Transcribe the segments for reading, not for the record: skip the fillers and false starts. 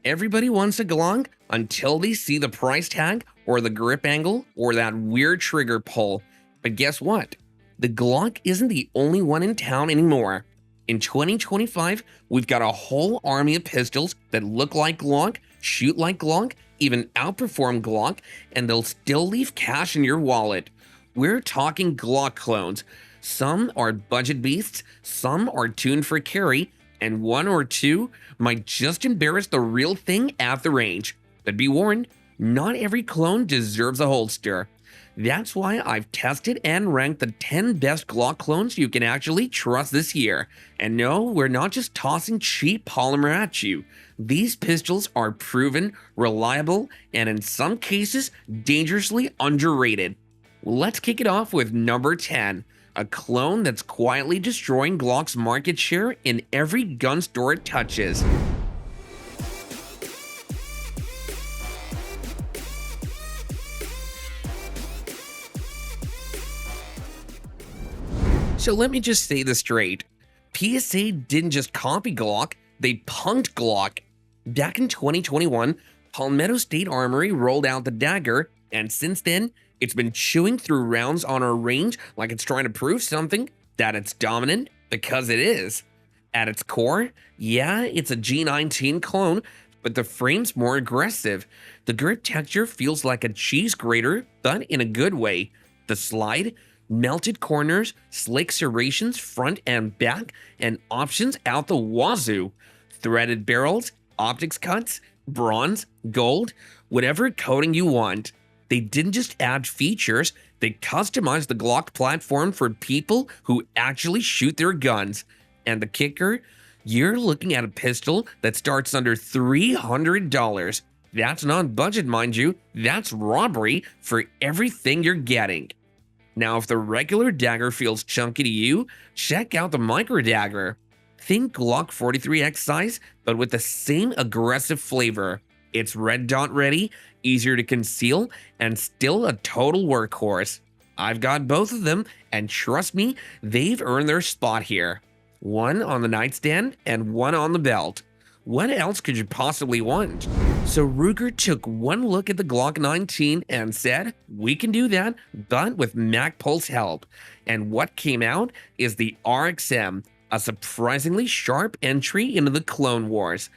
Everybody wants a Glock until they see the price tag or the grip angle or that weird trigger pull. But guess what? The Glock isn't the only one in town anymore. In 2025, we've got a whole army of pistols that look like Glock, shoot like Glock, even outperform Glock, and they'll still leave cash in your wallet. We're talking Glock clones. Some are budget beasts, some are tuned for carry, and one or two might just embarrass the real thing at the range. But be warned, not every clone deserves a holster. That's why I've tested and ranked the 10 best Glock clones you can actually trust this year. And no, we're not just tossing cheap polymer at you. These pistols are proven, reliable, and in some cases, dangerously underrated. Let's kick it off with number 10, a clone that's quietly destroying Glock's market share in every gun store it touches. So let me just say this straight. PSA didn't just copy Glock, they punked Glock. Back in 2021, Palmetto State Armory rolled out the dagger, and since then, it's been chewing through rounds on our range like it's trying to prove something, that it's dominant, because it is. At its core, yeah, it's a G19 clone, but the frame's more aggressive. The grip texture feels like a cheese grater, but in a good way. The slide, melted corners, slick serrations front and back, and options out the wazoo. Threaded barrels, optics cuts, bronze, gold, whatever coating you want. They didn't just add features, they customized the Glock platform for people who actually shoot their guns. And the kicker? You're looking at a pistol that starts under $300. That's not budget, mind you, that's robbery for everything you're getting. Now, if the regular dagger feels chunky to you, check out the micro dagger. Think Glock 43X size, but with the same aggressive flavor. It's red dot ready, easier to conceal, and still a total workhorse. I've got both of them, and trust me, they've earned their spot here. One on the nightstand and one on the belt. What else could you possibly want? So Ruger took one look at the Glock 19 and said, we can do that, but with Magpul's help. And what came out is the RXM, a surprisingly sharp entry into the Clone Wars.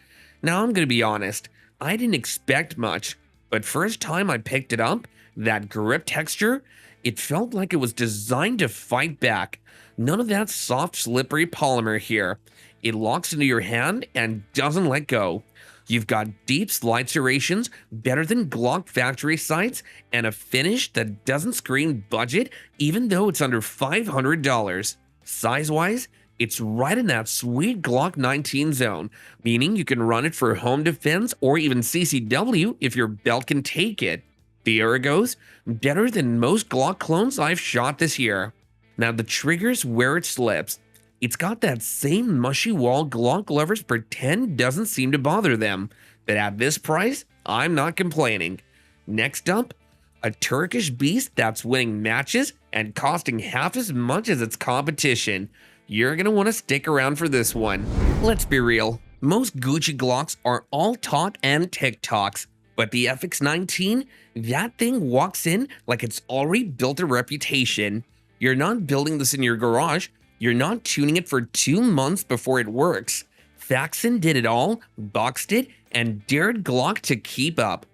Now I'm gonna be honest, I didn't expect much, but first time I picked it up, that grip texture, it felt like it was designed to fight back. None of that soft, slippery polymer here. It locks into your hand and doesn't let go. You've got deep slide serrations, better than Glock factory sights, and a finish that doesn't scream budget even though it's under $500. Size-wise, it's right in that sweet Glock 19 zone, meaning you can run it for home defense or even CCW if your belt can take it. The ergos, better than most Glock clones I've shot this year. Now the trigger's where it slips. It's got that same mushy wall Glock lovers pretend doesn't seem to bother them, but at this price, I'm not complaining. Next up, a Turkish beast that's winning matches and costing half as much as its competition. You're gonna want to stick around for this one. Let's be real, most Gucci Glocks are all talk and TikToks, but the FX-19, that thing walks in like it's already built a reputation. You're not building this in your garage, you're not tuning it for 2 months before it works. Faxon did it all, boxed it, and dared Glock to keep up.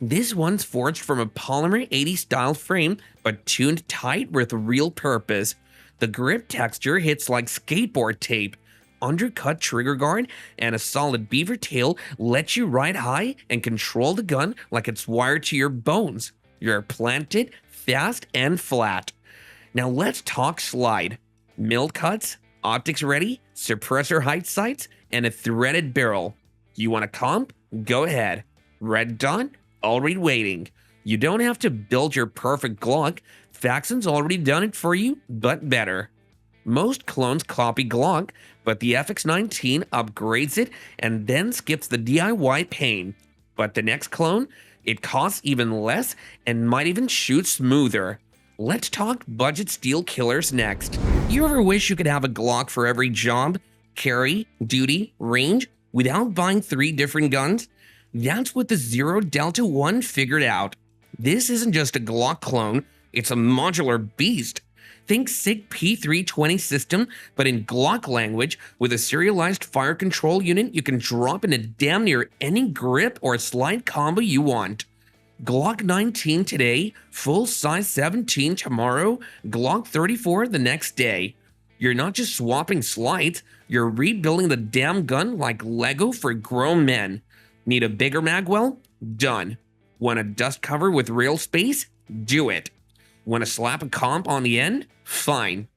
This one's forged from a Polymer80 style frame, but tuned tight with real purpose. The grip texture hits like skateboard tape. Undercut trigger guard and a solid beaver tail let you ride high and control the gun like it's wired to your bones. You're planted, fast, and flat. Now let's talk slide. Mill cuts, optics ready, suppressor height sights, and a threaded barrel. You want a comp? Go ahead. Red dot? Already waiting. You don't have to build your perfect Glock. Faxon's already done it for you, but better. Most clones copy Glock, but the FX-19 upgrades it and then skips the DIY pain. But the next clone, it costs even less and might even shoot smoother. Let's talk budget steel killers next. You ever wish you could have a Glock for every job, carry, duty, range, without buying 3 different guns? That's what the ZRO Delta One figured out. This isn't just a Glock clone, it's a modular beast. Think SIG P320 system, but in Glock language, with a serialized fire control unit you can drop into damn near any grip or slide combo you want. Glock 19 today, full size 17 tomorrow, Glock 34 the next day. You're not just swapping slides, you're rebuilding the damn gun like Lego for grown men. Need a bigger magwell? Done. Want a dust cover with real space? Do it. Want to slap a comp on the end? Fine.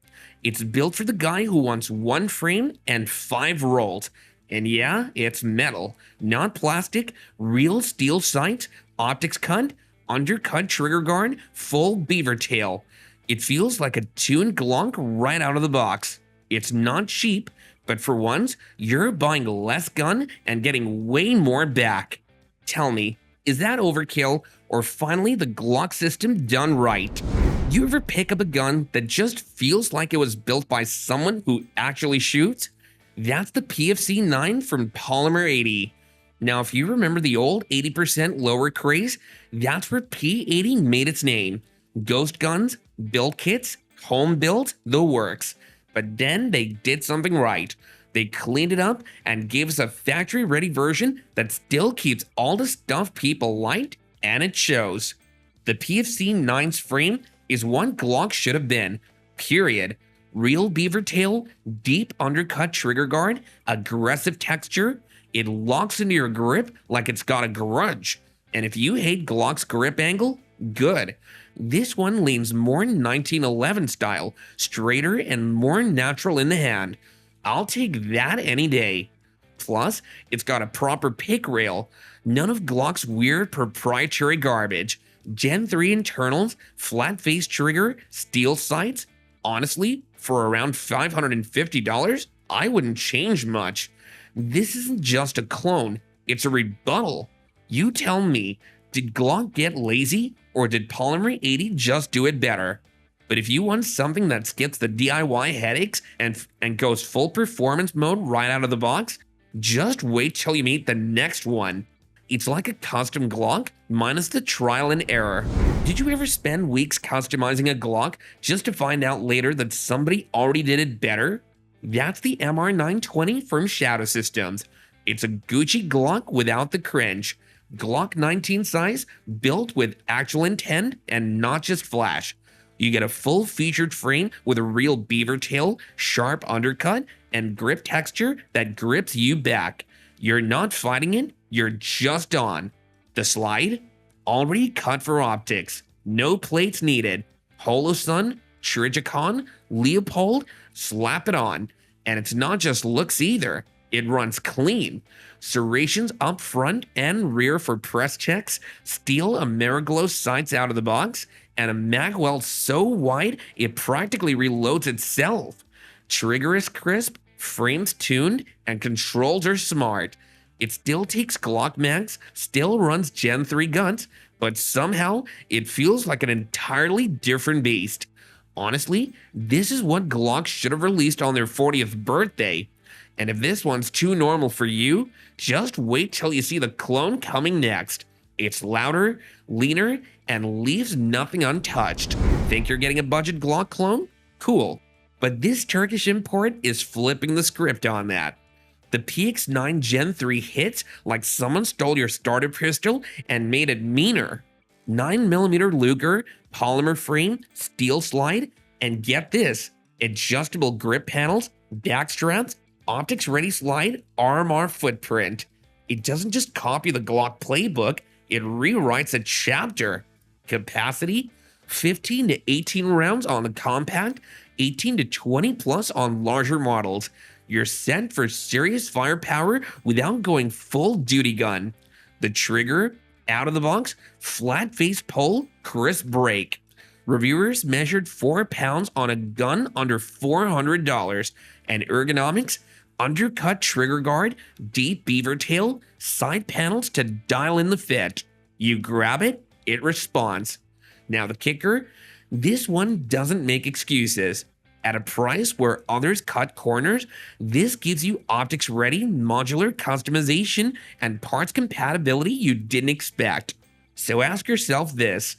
It's built for the guy who wants one frame and 5 rolls. And yeah, it's metal, not plastic, real steel sights, optics cut, undercut trigger guard, full beaver tail. It feels like a tuned Glock right out of the box. It's not cheap, but for once, you're buying less gun and getting way more back. Tell me, is that overkill or finally the Glock system done right? You ever pick up a gun that just feels like it was built by someone who actually shoots? That's the PFC9 from Polymer80. Now, if you remember the old 80% lower craze, that's where P80 made its name. Ghost guns, build kits, home built, the works. But then they did something right. They cleaned it up and gave us a factory-ready version that still keeps all the stuff people liked, and it shows. The PFC9's frame is what Glock should have been, period. Real beaver tail, deep undercut trigger guard, aggressive texture. It locks into your grip like it's got a grudge. And if you hate Glock's grip angle, good. This one leans more 1911 style, straighter and more natural in the hand. I'll take that any day. Plus, it's got a proper pick rail. None of Glock's weird proprietary garbage. Gen 3 internals, flat face trigger, steel sights. Honestly, for around $550, I wouldn't change much. This isn't just a clone, it's a rebuttal. You tell me, did Glock get lazy or did Polymer80 just do it better? But if you want something that skips the DIY headaches and goes full performance mode right out of the box, just wait till you meet the next one. It's like a custom Glock minus the trial and error. Did you ever spend weeks customizing a Glock just to find out later that somebody already did it better? That's the MR920 from Shadow Systems. It's a Gucci Glock without the cringe. Glock 19 size, built with actual intent and not just flash. You get a full featured frame with a real beaver tail, sharp undercut, and grip texture that grips you back. You're not fighting it, you're just on. The slide? Already cut for optics. No plates needed. Holosun, Trigicon, Leopold, slap it on. And it's not just looks either. It runs clean. Serrations up front and rear for press checks, steel Ameriglow sights out of the box, and a magwell so wide it practically reloads itself. Trigger is crisp, frames tuned, and controls are smart. It still takes Glock mags, still runs Gen 3 guns, but somehow it feels like an entirely different beast. Honestly, this is what Glock should have released on their 40th birthday. And if this one's too normal for you, just wait till you see the clone coming next. It's louder, leaner, and leaves nothing untouched. Think you're getting a budget Glock clone? Cool. But this Turkish import is flipping the script on that. The PX9 Gen 3 hits like someone stole your starter pistol and made it meaner. 9mm Luger, polymer frame, steel slide, and get this, adjustable grip panels, back straps, optics ready slide, RMR footprint. It doesn't just copy the Glock playbook, it rewrites a chapter. Capacity? 15 to 18 rounds on the compact, 18 to 20 plus on larger models. You're set for serious firepower without going full duty gun. The trigger, out of the box, flat face pull, crisp break. Reviewers measured 4 pounds on a gun under $400, and ergonomics, undercut trigger guard, deep beaver tail, side panels to dial in the fit. You grab it, it responds. Now the kicker, this one doesn't make excuses. At a price where others cut corners, this gives you optics-ready modular customization and parts compatibility you didn't expect. So ask yourself this: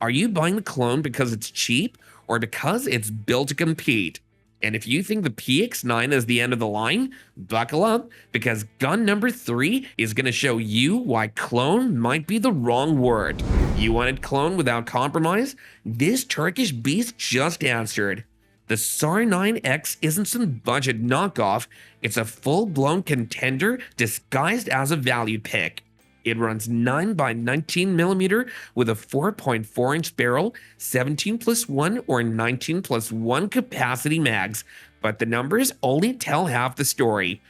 are you buying the clone because it's cheap or because it's built to compete? And if you think the PX9 is the end of the line, buckle up, because gun number 3 is going to show you why clone might be the wrong word. You wanted clone without compromise? This Turkish beast just answered. The SAR 9X isn't some budget knockoff, it's a full-blown contender disguised as a value pick. It runs 9x19mm with a 4.4-inch barrel, 17+1 or 19+1 capacity mags, but the numbers only tell half the story.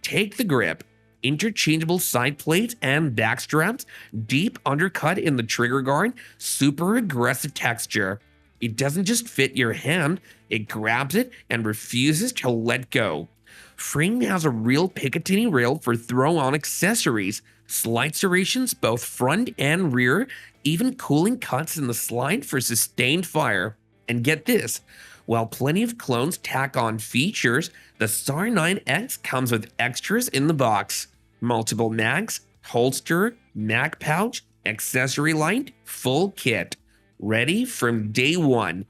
Take the grip. Interchangeable side plates and back straps, deep undercut in the trigger guard, super aggressive texture. It doesn't just fit your hand, it grabs it and refuses to let go. Frame has a real Picatinny rail for throw-on accessories, slight serrations both front and rear, even cooling cuts in the slide for sustained fire. And get this, while plenty of clones tack on features, the SAR 9X comes with extras in the box. Multiple mags, holster, mag pouch, accessory light, full kit. Ready from day one.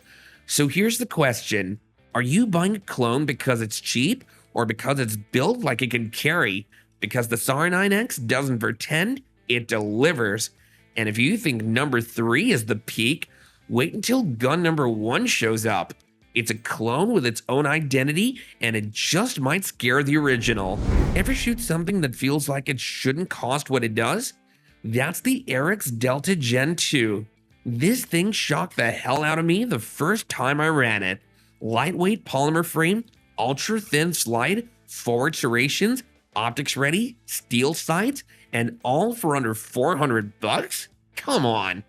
So here's the question: are you buying a clone because it's cheap or because it's built like it can carry? Because the SAR 9X doesn't pretend, it delivers. And if you think number 3 is the peak, wait until gun number 1 shows up. It's a clone with its own identity, and it just might scare the original. Ever shoot something that feels like it shouldn't cost what it does? That's the Arex Delta Gen 2. This thing shocked the hell out of me the first time I ran it. Lightweight polymer frame, ultra thin slide, forward serrations, optics ready, steel sights, and all for under $400? Come on.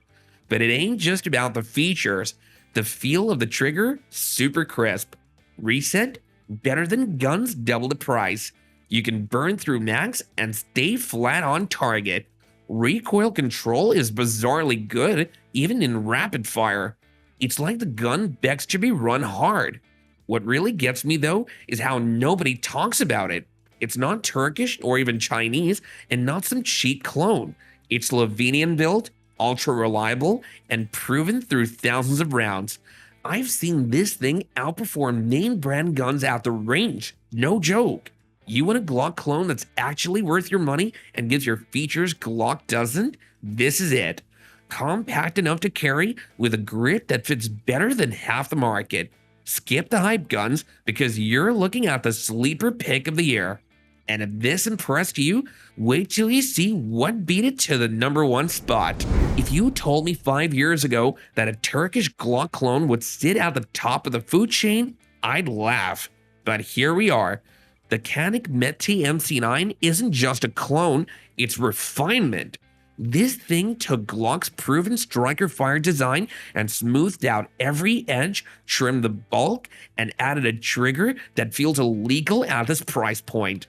But it ain't just about the features. The feel of the trigger, super crisp. Reset, better than guns double the price. You can burn through mags and stay flat on target. Recoil control is bizarrely good, even in rapid fire. It's like the gun begs to be run hard. What really gets me though is how nobody talks about it. It's not Turkish or even Chinese, and not some cheap clone. It's Slovenian built, ultra reliable, and proven through thousands of rounds. I've seen this thing outperform name brand guns at the range. No joke. You want a Glock clone that's actually worth your money and gives your features Glock doesn't? This is it. Compact enough to carry with a grip that fits better than half the market. Skip the hype guns because you're looking at the sleeper pick of the year. And if this impressed you, wait till you see what beat it to the number 1 spot. If you told me 5 years ago that a Turkish Glock clone would sit at the top of the food chain, I'd laugh. But here we are. The Canik Mete MC9 isn't just a clone, it's refinement. This thing took Glock's proven striker fire design and smoothed out every edge, trimmed the bulk, and added a trigger that feels illegal at this price point.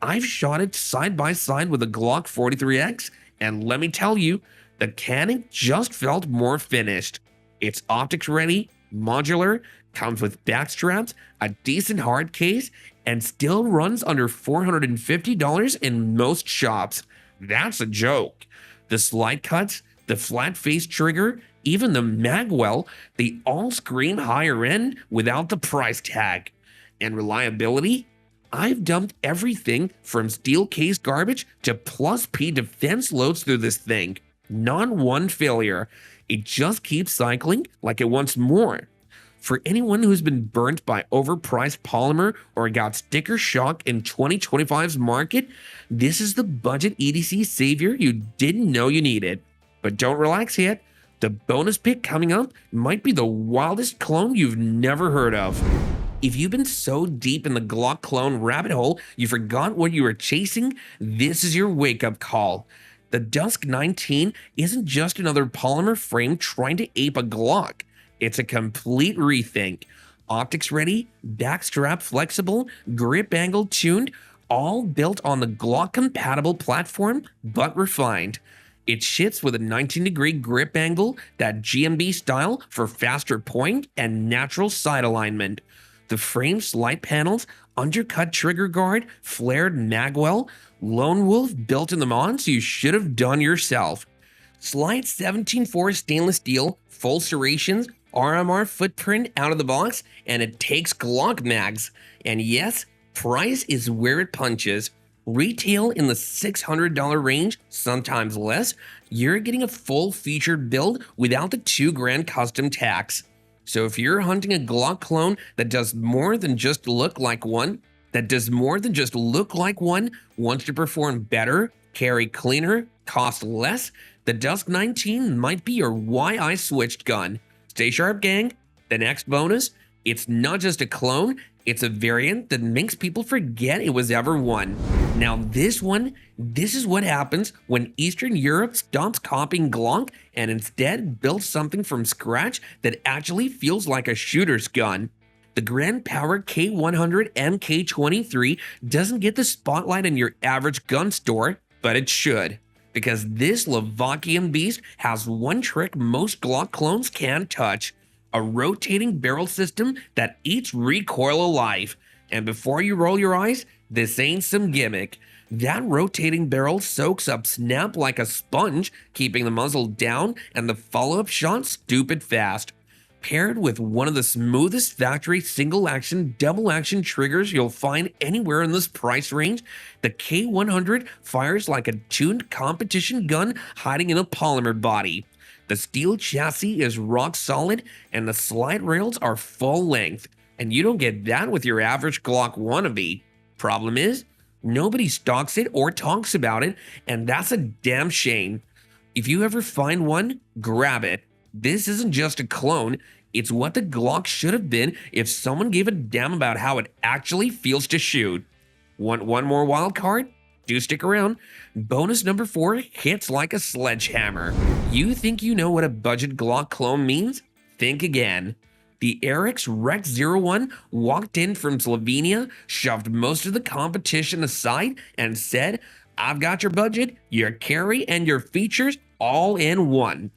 I've shot it side by side with a Glock 43X, and let me tell you, the Canik just felt more finished. It's optics ready, modular, comes with back straps, a decent hard case, and still runs under $450 in most shops. That's a joke. The slide cuts, the flat face trigger, even the magwell, they all scream higher end without the price tag. And reliability? I've dumped everything from steel case garbage to plus P defense loads through this thing. Not one failure. It just keeps cycling like it wants more. For anyone who's been burnt by overpriced polymer or got sticker shock in 2025's market, this is the budget EDC savior you didn't know you needed. But don't relax yet. The bonus pick coming up might be the wildest clone you've never heard of. If you've been so deep in the Glock-clone rabbit hole you forgot what you were chasing, this is your wake-up call. The Dusk 19 isn't just another polymer frame trying to ape a Glock. It's a complete rethink. Optics ready, backstrap flexible, grip angle tuned, all built on the Glock compatible platform, but refined. It shits with a 19-degree grip angle, that GMB style for faster point and natural side alignment. The frame slide panels, undercut trigger guard, flared magwell, Lone Wolf built in the mods you should have done yourself. Slide 17.4 stainless steel, full serrations, RMR footprint out of the box, and it takes Glock mags. And yes, price is where it punches. Retail in the $600 range, sometimes less. You're getting a full featured build without the $2,000 custom tax. So if you're hunting a Glock clone that does more than just look like one, wants to perform better, carry cleaner, cost less, the Dusk 19 might be your why I switched gun. Stay sharp, gang. The next bonus, it's not just a clone, it's a variant that makes people forget it was ever one. Now this is what happens when Eastern Europe stops copying Glock and instead builds something from scratch that actually feels like a shooter's gun. The Grand Power K100 MK23 doesn't get the spotlight in your average gun store, but it should. Because this Slovakian beast has one trick most Glock clones can't touch. A rotating barrel system that eats recoil alive. And before you roll your eyes, this ain't some gimmick. That rotating barrel soaks up snap like a sponge, keeping the muzzle down and the follow-up shot stupid fast. Paired with one of the smoothest factory single-action, double-action triggers you'll find anywhere in this price range, the K100 fires like a tuned competition gun hiding in a polymer body. The steel chassis is rock solid and the slide rails are full length, and you don't get that with your average Glock wannabe. Problem is, nobody stocks it or talks about it, and that's a damn shame. If you ever find one, grab it. This isn't just a clone, it's what the Glock should have been if someone gave a damn about how it actually feels to shoot. Want one more wild card? Do stick around. Bonus number 4 hits like a sledgehammer. You think you know what a budget Glock clone means? Think again. The Arex Rex Zero walked in from Slovenia, shoved most of the competition aside, and said, "I've got your budget, your carry, and your features all in one."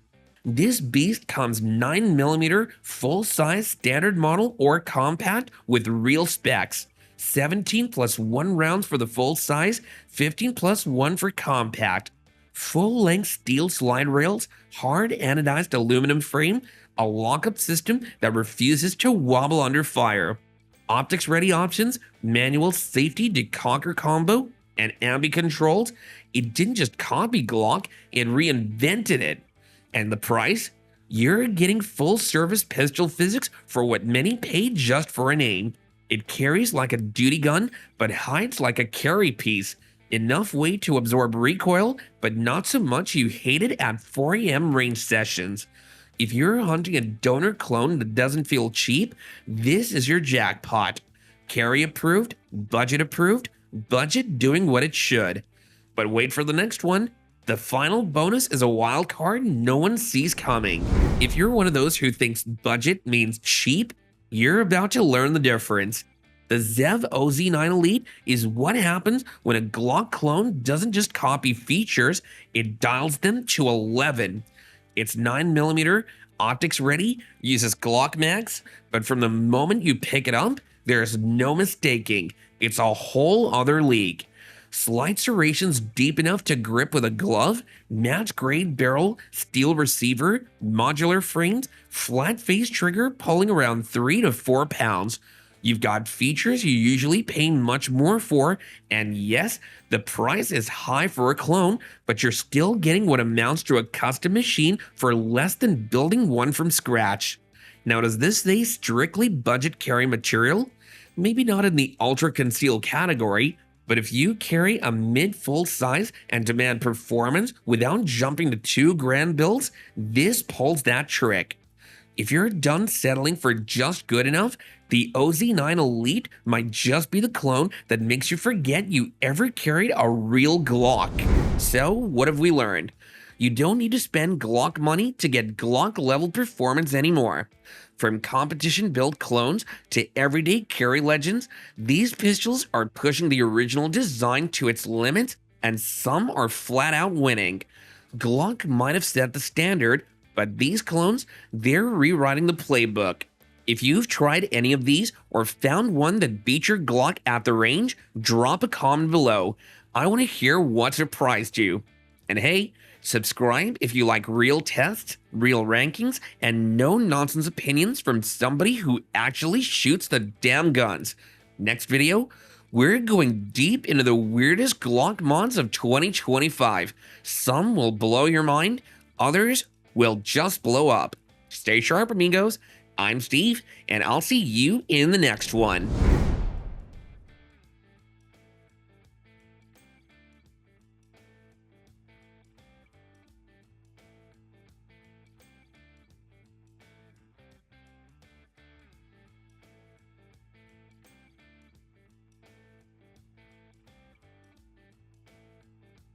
This beast comes 9mm full-size standard model or compact with real specs. 17+1 rounds for the full size, 15+1 for compact. Full-length steel slide rails, hard anodized aluminum frame, a lockup system that refuses to wobble under fire. Optics-ready options, manual safety decocker combo, and ambi controls. It didn't just copy Glock, it reinvented it. And the price? You're getting full-service pistol physics for what many paid just for a name. It carries like a duty gun, but hides like a carry piece. Enough weight to absorb recoil, but not so much you hate it at 4 AM range sessions. If you're hunting a donor clone that doesn't feel cheap, this is your jackpot. Carry approved, budget doing what it should. But wait for the next one. The final bonus is a wild card no one sees coming. If you're one of those who thinks budget means cheap, you're about to learn the difference. The Zev OZ9 Elite is what happens when a Glock clone doesn't just copy features, it dials them to 11. It's 9mm, optics ready, uses Glock mags, but from the moment you pick it up, there's no mistaking. It's a whole other league. Slide serrations deep enough to grip with a glove, match grade barrel, steel receiver, modular frames, flat face trigger pulling around 3 to 4 pounds. You've got features you usually pay much more for, and yes, the price is high for a clone, but you're still getting what amounts to a custom machine for less than building one from scratch. Now, does this say strictly budget carry material? Maybe not in the ultra conceal category, but if you carry a mid-full size and demand performance without jumping to $2,000 builds, this pulls that trick. If you're done settling for just good enough, the OZ9 Elite might just be the clone that makes you forget you ever carried a real Glock. So, what have we learned? You don't need to spend Glock money to get Glock level performance anymore. From competition-built clones to everyday carry legends, these pistols are pushing the original design to its limit, and some are flat out winning. Glock might have set the standard, but these clones, they're rewriting the playbook. If you've tried any of these or found one that beat your Glock at the range, drop a comment below. I want to hear what surprised you. And hey, subscribe if you like real tests, real rankings, and no-nonsense opinions from somebody who actually shoots the damn guns. Next video, we're going deep into the weirdest Glock mods of 2025. Some will blow your mind, others will just blow up. Stay sharp, amigos. I'm Steve, and I'll see you in the next one.